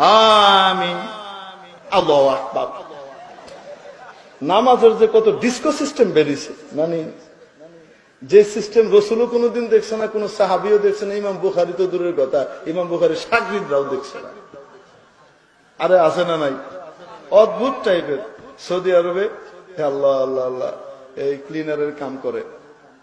আমিন। আল্লাহু আকবার। নামাজের যে কত ডিস্কো সিস্টেম বেরিয়েছে, মানে যে সিস্টেম রসুলও কোনোদিন দেখছে না, কোন সাহাবিও দেখছে না, ইমাম বুখারী তো দূরের কথা, ইমাম বুখারীর শাগরিদরাও দেখছে না। আরে আছে না নাই? অদ্ভুত টাইপের। সৌদি আরবে আল্লাহ আল্লাহ আল্লাহ এই ক্লিনারের কাম করে,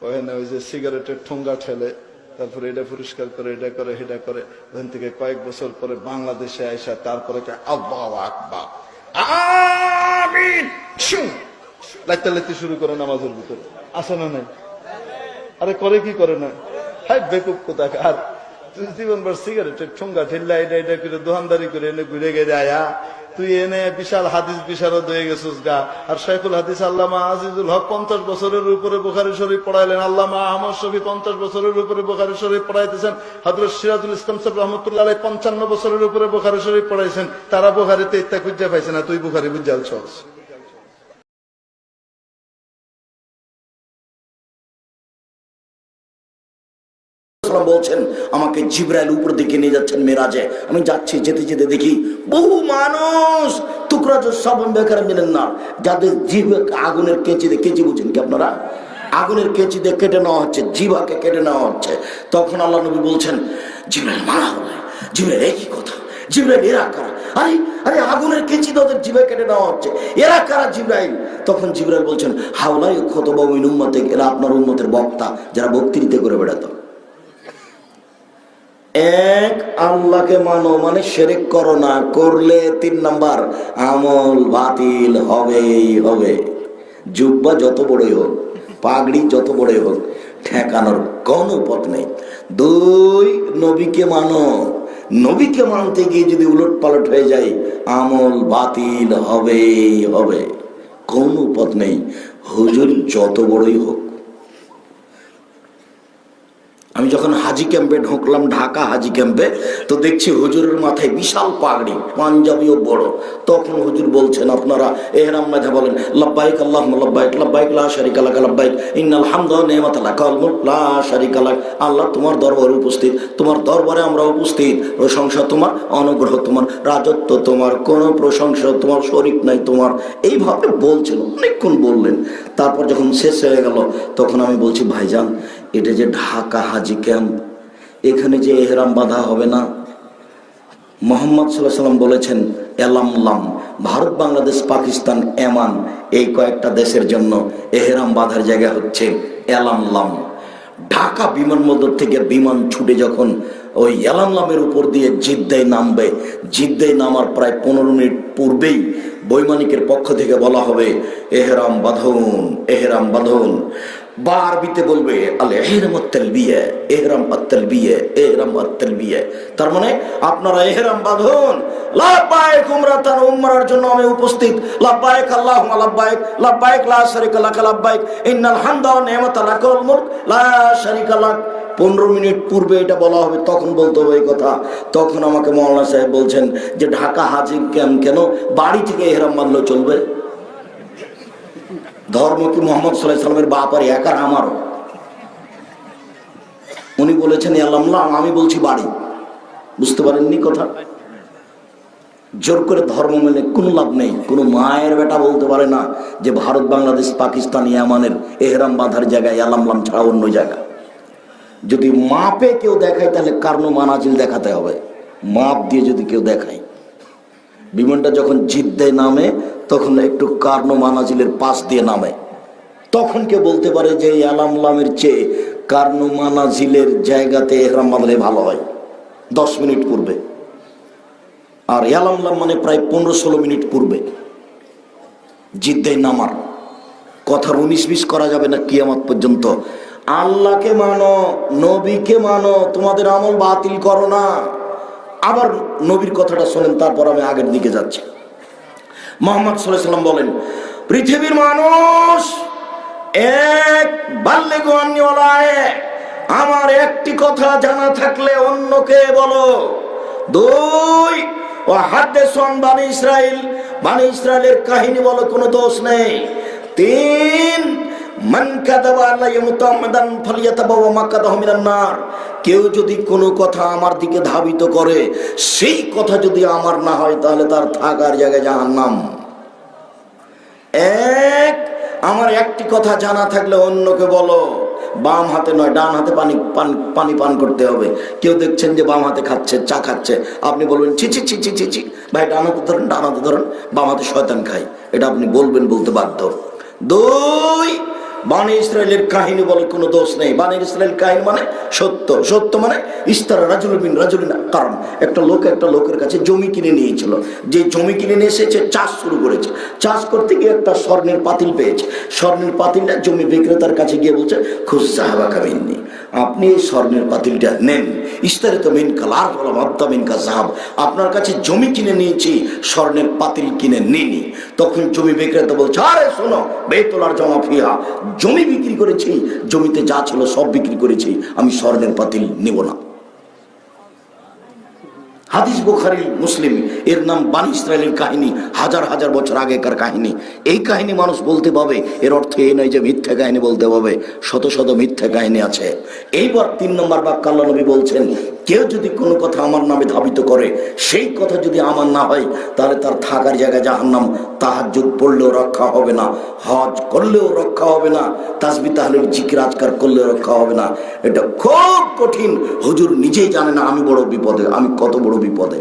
ওখানে ওই যে সিগারেটের ঠোঙ্গা ঠেলে, তারপরে এটা পরিষ্কার করে, এটা করে, এটা করে। ওখান থেকে কয়েক বছর পরে বাংলাদেশে আইসা তারপরে আল্লাহু আকবার আমিন লাইতে লাইতে শুরু করে নামাজের ভিতরে। আছে না নাই? আরে করে কি করে না? হাই বেকুব কোথাকার। তুই জীবনভর সিগারেটের ঠোঙ্গা ঠেললা, এটা এটা করে দোকানদারি করে এনে ঘুরে গেলে আয়া, তুই এনে বিশাল হাদিস বিশারদ হয়ে গেছিস গা। আর শাইখুল হাদিস আল্লামা আজিজুল হক 50 বছরের উপরে বুখারী শরীফ পড়াইলেন, আল্লামা আহমদ শফী 50 বছরের উপরে বুখারী শরীফ পড়াইতেছেন, হযরত সিরাজুল ইসলাম সাহেব রহমাতুল্লাহ আলাইহি 55 বছরের উপরে বুখারী শরীফ পড়াইছেন। তারা বুখারীতে ইত্যা খুঁজে পাইছে না, তুই বুখারী বুঝালছস। বলছেন আমাকে জিবরাইল উপর দিকে নিয়ে যাচ্ছেন মেরাজে। আমি যাচ্ছি, যেতে যেতে দেখি বহু মানুষ টুকরা সব বেকার মিলেন না, যাদের জিভ আগুনের কেঁচি দিয়ে, কেঁচি বুঝেন কি আপনারা? আগুনের কেঁচি দিয়ে কেটে নেওয়া হচ্ছে, জিভাকে কেটে নেওয়া হচ্ছে। তখন আল্লাহ নবী বলছেন, জিবরাইল মারা হলো। জিবরাইল একই কথা, জিবরাইল এরা কারা? আরে আরে আগুনের কেঁচি দিয়ে ওদের জিভে কেটে নেওয়া হচ্ছে, এরা কারা জিবরাইল? তখন জিবরাইল বলছেন, হাওলাই খুতবা মিন উম্মতি, এরা আপনার উম্মতের বক্তা, যারা বক্তৃতা করে বেড়াতো। এক, আল্লাহকে মানো মানে শিরক করো না, করলে 3 নাম্বার আমল বাতিল হবেই হবে। জুব্বা যত বড়ই হোক, পাগড়ি যত বড়ই হোক, ঠেকানোর কোনো পথ নেই। 2, নবীকে মানো, নবীকে মানতে গিয়ে যদি উলট পালট হয়ে যায়, আমল বাতিল হবেই হবে, কোনো পথ নেই, হুজুর যত বড়ই হোক। আমি যখন হাজি ক্যাম্পে ঢুকলাম, ঢাকা হাজি ক্যাম্পে, তো দেখছি হুজুরের মাথায় বিশাল পাগড়ি, পাঞ্জাবিও বড়। তখন হুজুর বলছেন, আপনারা এহরাম মাঝে বলেন লাব্বাইক আল্লাহুম্মা লাব্বাইক, লাব্বাইক লা শারীকা লাক লাব্বাইক, ইন্নাল হামদা ওয়া নি'মাতা লাকা ওয়াল মুলক লা শারীকা লাক। আল্লাহ তোমার দরবারে উপস্থিত, তোমার দরবারে আমরা উপস্থিত, প্রশংসা তোমার, অনুগ্রহ তোমার, রাজত্ব তোমার, কোনো প্রশংসা তোমার শরীক নাই তোমার। এইভাবে বলছেন, অনেকক্ষণ বললেন। তারপর যখন শেষ হয়ে গেল, তখন আমি বলছি, ভাইজান এটা যে ঢাকা হাজি ক্যাম্প, এখানে যে এহরাম বাঁধা হবে না? মুহাম্মদ সাল্লাল্লাহু আলাইহি ওয়াসাল্লাম বলেছেন এলামলাম, ভারত বাংলাদেশ পাকিস্তান এমান, এই কয়েকটা দেশের জন্য এহরাম বাঁধার জায়গা হচ্ছে এলামলাম। ঢাকা বিমানবন্দর থেকে বিমান ছুটে যখন ওই এলামলামের উপর দিয়ে জিদ্দায় নামবে, জিদ্দায় নামার প্রায় 15 মিনিট পূর্বেই বৈমানিকের পক্ষ থেকে বলা হবে এহরাম বাঁধুন, এহরাম বাঁধুন। বারবিতে বলবে আল ইহরাম আত-তালবিয়া, ইহরাম আত-তালবিয়া, ইহরাম আত-তালবিয়া। তার মানে আপনারা ইহরাম বাঁধুন, লাব্বাইক উমরাতান, উমরার জন্য আমি উপস্থিত, লাব্বাইক আল্লাহুম্মা লাব্বাইক, লাব্বাইক লা শারীকা লাক লাব্বাইক, ইন্নাল হামদা ওয়া নি'মাতা লাকা ওয়াল মুলক লা শারীকা লাক। 15 মিনিট পূর্বে এটা বলা হবে, তখন বলতে হবে এই কথা। তখন আমাকে মাওলানা সাহেব বলছেন যে ঢাকা হাজি ক্যাম্প কেন, বাড়ি থেকে ইহরাম বাঁধলে চলবে? ধর্ম কি মুহাম্মদ সাল্লাল্লাহু আলাইহি ওয়াসাল্লামের বাপার একার, আমারও? উনি বলেছেন আল্লাহ, আমি বলছি বাড়ি। বুঝতে পারেননি কথা? জোর করে ধর্ম মেনে কোনো লাভ নেই। কোনো মায়ের বেটা বলতে পারে না যে ভারত বাংলাদেশ পাকিস্তান ইয়ামানের এহরাম বাঁধার জায়গায় আলামলাম ছাড়া অন্য জায়গা। যদি মাপে কেউ দেখায়, তাহলে কারনো মানাজিল দেখাতে হবে। মাপ দিয়ে যদি কেউ দেখায়, বিমানটা যখন জিদ্দায় নামে তখন একটু কারনো মানাজিলের পাশ দিয়ে নামে, তখন কেউ বলতে পারে যে আলামলামের চেয়ে কারনো মানাজিলের জায়গাতে এহরাম বাঁধলে ভালো হয় 10 মিনিট পূর্বে। আর আলামলাম মানে প্রায় 15-16 মিনিট পূর্বে জিদ্দায় নামার। কথার 19-20 করা যাবে না কিয়ামত পর্যন্ত। আল্লাহকে মানো, নবীকে মানো, তোমাদের আমল বাতিল করো না। আবার নবীর কথাটা শোনেন, তারপর আমি আগের দিকে যাচ্ছি। মুহাম্মদ সাল্লাল্লাহু আলাইহি ওয়াসাল্লাম বলেন, পৃথিবীর মানুষ এক বাল্লিগু আন্নী ওয়ালা আয়া, আমার একটি কথা জানা থাকলে অন্যকে বলো। 2, ও হাদিসু আন বানি ইসরাইল, বানি ইসরাইলের কাহিনী বলো, কোনো দোষ নেই। 3, মান কাযাবা আলাইয়া মুতাআম্মিদান ফালিয়াতাবাওয়া মাকআদাহু মিনান নার। কেউ যদি কোনো কথা আমার দিকে ধাবিত করে, সেই কথা যদি আমার না হয়, তাহলে তার থাকার জায়গা জাহান্নাম। আমার একটি কথা জানা থাকলে অন্যকে বলো, বাম হাতে নয় ডান হাতে পানি পান করতে হবে। কেউ দেখছেন যে বাম হাতে খাচ্ছে, চা খাচ্ছে, আপনি বলবেন ছি ছি ছি ছি ছি ছি, ভাই ডান হাতে ধরেন, ডান হাতে ধরেন, বাম হাতে শয়তান খাই। এটা আপনি বলবেন, বলতে বাধ্য। দুই, বানি ইসরায়েলের কাহিনী বলে কোনো দোষ নেই। বানি ইসরায়েল কাহিনী মানে সত্য। সত্য মানে ইস্তারা রাজুলিন রাজুলিন। কারণ একটা লোক একটা লোকের কাছে জমি কিনে নিয়েছিল। যে জমি কিনে নিয়ে এসেছে, চাষ শুরু করেছে। চাষ করতে গিয়ে একটা স্বর্ণের পাতিল পেয়েছে। স্বর্ণের পাতিলটা জমি বিক্রেতার কাছে গিয়ে বলছে, খুশ সাহাবা কামিননি, আপনি এই স্বর্ণের পাতিলটা নেন। ইস্তারিত মিন কালার বলা মাদ্দা মিন কা সাহাব, আপনার কাছে জমি কিনে নিয়েছি, স্বর্ণের পাতিল কিনে নিনি। তখন জমি বিক্রেতা বলছে, আরে শোনো, বেতলার জমা ফিহা, জমি বিক্রি করেছি, জমিতে যা ছিল সব বিক্রি করেছি, আমি স্বর্ণের পাতিল নিব না। হাদিস বুখারী মুসলিম। এর নাম বানি ইসরায়েলের কাহিনী, হাজার হাজার বছর আগেকার কাহিনী। এই কাহিনী মানুষ বলতে পাবে, এর অর্থ এই নয় যে মিথ্যা কাহিনী বলতে পাবে। শত শত মিথ্যা কাহিনী আছে। এইবার 3 নম্বর বাক্য আল্লাহ নবী বলছেন, কেউ যদি কোনো কথা আমার নামে ধাবিত করে, সেই কথা যদি আমার না হয়, তাহলে তার থাকার জায়গা জাহান্নাম। তাহাজ্জুদ পড়লেও রক্ষা হবে না, হজ করলেও রক্ষা হবে না, তাসবিহ তাহলিল জিকির আজকার করলেও রক্ষা হবে না। এটা খুব কঠিন। হুজুর নিজেই জানে না আমি বড় বিপদে, আমি কত বড় বিপদে।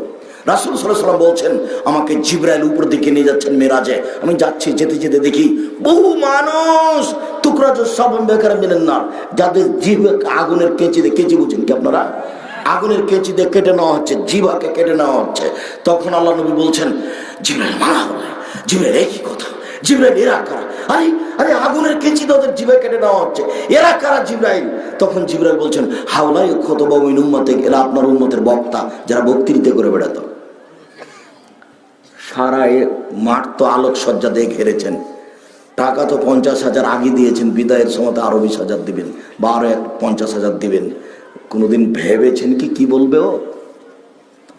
রাসূল সাল্লাল্লাহু আলাইহি ওয়াসাল্লাম বলছেন, আমাকে জিবরাইল উপর দিকে নিয়ে যাচ্ছেন মেরাজে। আমি যাচ্ছি, যেতে যেতে দেখি বহু মানুষ টুকরাজ সাবন বেকার মিলেন না, যাদের জিভ আগুনের কেঁচিতে, কেঁচি বুঝেন কি আপনারা, আগুনের কেঁচি দিয়ে কেটে নেওয়া হচ্ছে, জিভাকে কেটে নেওয়া হচ্ছে। তখন আল্লাহ নবী বলছেন, জিবরাইল মারা হবে। জিবরাইল একই কথা, জিবরাইল এরা কারা? আরে আরে আগুনের কেঁচি তোদের জিভে কেটে নেওয়া হচ্ছে, এরা কারা জিবরাইল? তখন জিবরাইল বলছেন, হাওলাই খুতবা মিন উম্মতি, এরা আপনার উম্মতের বক্তা, যারা বক্তৃতা করে বেড়াতো। সারা মাঠ তো আলোকসজ্জা দিয়ে ঘেরেছেন, টাকা তো 50,000 আগে দিয়েছেন, বিদায়ের সময় তো আরো 20,000 দিবেন, বা আরো 50,000 দিবেন। কোনোদিন ভেবেছেন কি বলবে ও?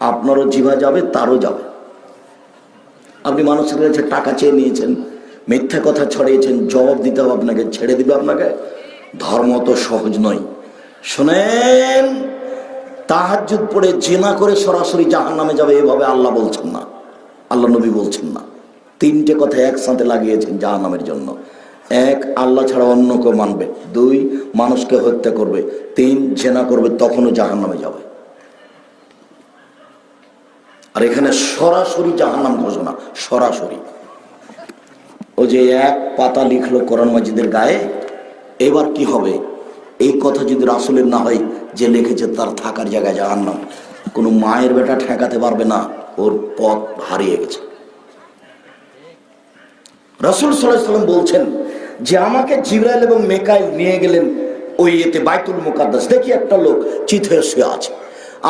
আপনারও জিভা যাবে, তারও যাবে। আপনি মানুষের কাছে টাকা চেয়ে নিয়েছেন, মিথ্যা কথা ছড়িয়েছেন, জবাব দিতে হবে আপনাকে, ছেড়ে দিবে আপনাকে? ধর্ম তো সহজ নয়। শোনেন, তাহাজ্জুদ পড়ে জিনা করে সরাসরি জাহান্নামে যাবে, এভাবে আল্লাহ বলছেন না, আল্লাহ নবী বলছেন না। 3টে কথা একসাথে লাগিয়েছেন জাহান্নামের জন্য। 1, আল্লাহ ছাড়া অন্য কেউ মানবে। 2, মানুষকে হত্যা করবে। 3, জিনা করবে, তখনও জাহান্নামে যাবে। আর এখানে সরাসরি জাহান্নাম ঘোষণা, সরাসরি। ও যে 1 পাতা লিখলো কোরআন মাজিদের গায়ে, এবার কি হবে? এই কথা যদি রাসূলের না হয়, যে লিখেছে তার থাকার জায়গায় জাহান্নাম, কোনো মায়ের বেটা ঠেকাতে পারবে না, ওর পথ হারিয়ে গেছে। রাসূল সাল্লাল্লাহু আলাইহি ওয়াসাল্লাম বলছেন যে আমাকে জিবরাইল এবং মিকাইল নিয়ে গেলেন ওই এতে বাইতুল মুকাদ্দাস। দেখি একটা লোক চিত হয়ে শুয়ে আছে,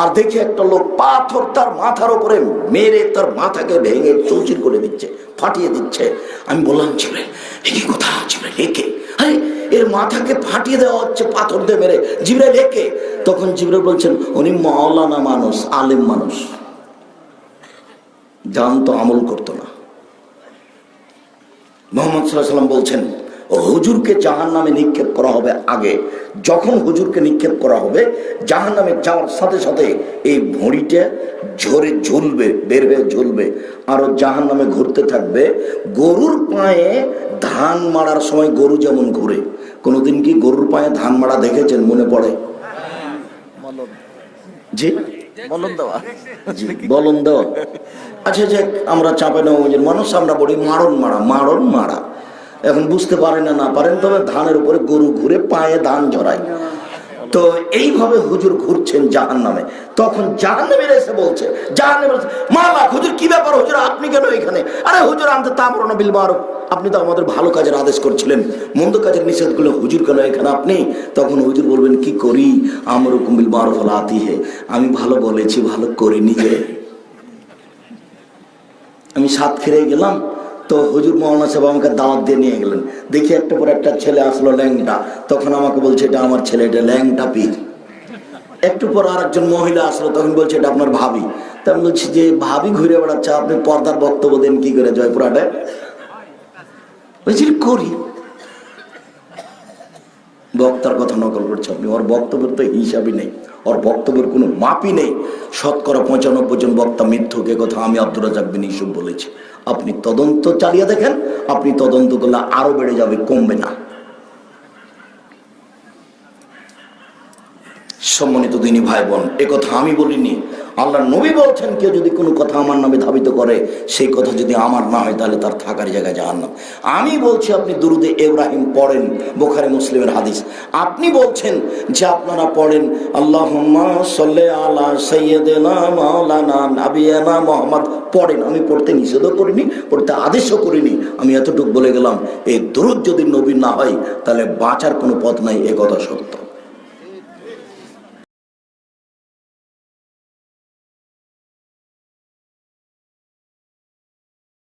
আর দেখি একটা লোক পাথর তার মাথার উপরে মেরে তার মাথাকে ভেঙে চৌচির করে দিচ্ছে, ফাটিয়ে দিচ্ছে। আমি বললাম, জিবরাইল একে কথা? জিবরাইল একে? আরে এর মাথাকে ফাটিয়ে দেওয়া হচ্ছে পাথর দিয়ে মেরে, জিবরাইল একে? তখন জিবরাইল বলছেন, উনি মাওলানা মানুষ, আলেম মানুষ, জানতো, আমল করতো না। মুহাম্মদ সাল্লাল্লাহু আলাইহি ওয়াসাল্লাম বলছেন, হুজুরকে জাহান্নামে নিক্ষেপ করা হবে আগে। যখন হুজুরকে নিক্ষেপ করা হবে, জাহান্নামে যাওয়ার সাথে সাথে এই ভুঁড়িটা ঝরে ঝুলবে, বের হয়ে ঝুলবে, আরো জাহান্নামে ঘুরতে থাকবে। গরুর পায়ে ধান মারার সময় গরু যেমন ঘুরে, কোনোদিন কি গরুর পায়ে ধান মারা দেখেছেন? মনে পড়ে? জি, বলন দেওয়া। আচ্ছা, যে আমরা চাঁপাইনবাবগঞ্জের মানুষ, আমরা বলি মারণ মারা, মারণ মারা। এখন বুঝতে পারেন না পারেন, তবে ধানের উপরে গরু ঘুরে পায়ে ধান ঝরায়। তো এইভাবে হুজুর ঘুরছেন জাহান্নামে। তখন জাহান্নামীরা এসে বলছে, জাহান্নামীরা বলছে, মালা হুজুর কি ব্যাপার হুজুর, আপনি কেন এখানে? আরে হুজুর আনতে তামরুনা বিল মারুফ, আপনি তো আমাদের ভালো কাজের আদেশ করছিলেন, মন্দ কাজের নিষেধ করলে হুজুর কেন এখানে আপনি? তখন হুজুর বলবেন, কি করি, আমরুকুম বিল মারুফ ওয়া আতিহি, আমি ভালো বলেছি, ভালো করিনি যে। আমি সাত ফিরে গেলাম, তো হুজুর মৌলানা সাহেব আমাকে দাওয়াত দিয়ে নিয়ে গেলেন। দেখি একটা পর একটা ছেলে আসলো ল্যাংটা, তখন আমাকে বলছে, এটা আমার ছেলে, এটা ল্যাংটা পীর। একটু পর আর একজন মহিলা আসলো, তখন বলছে, এটা আপনার ভাবি। তা আমি বলছি যে ভাবি ঘুরে বেড়াচ্ছে, আপনি পর্দার বক্তব্য দেন কি করে জয়পুরহাটে? বলছি করি। বক্তার কথা নকল করছে আপনি। ওর বক্তব্যের তো হিসাবই নেই, ওর বক্তব্যের কোনো মাপই নেই। 95% জন বক্তা মিথ্যুক, এ কথা আমি আব্দুর রাজ্জাক বিন ইউসুফ বলেছি। আপনি তদন্ত চালিয়ে দেখেন, আপনি তদন্ত করলে আরো বেড়ে যাবে, কমবে না। সম্মানিত দিনী ভাই বোন, এ কথা আমি বলিনি, আল্লাহ নবী বলছেন কেউ যদি কোনো কথা আমার নামে ধাবিত করে, সেই কথা যদি আমার না হয় তাহলে তার থাকার জায়গায় জাহান্নাম। আমি বলছি আপনি দুরুদে ইব্রাহিম পড়েন, বুখারী মুসলিমের হাদিস। আপনি বলছেন যে আপনারা পড়েন আল্লাহুম্মা সাল্লি আলা সাইয়্যিদিনা মাওলানা নাবিয়ানা মুহাম্মদ, পড়েন। আমি পড়তে নিষেধও করিনি, পড়তে আদেশও করিনি। আমি এতটুকু বলে গেলাম, এই দুরুদ যদি নবীর না হয় তাহলে বাঁচার কোনো পথ নাই, এ কথা সত্য।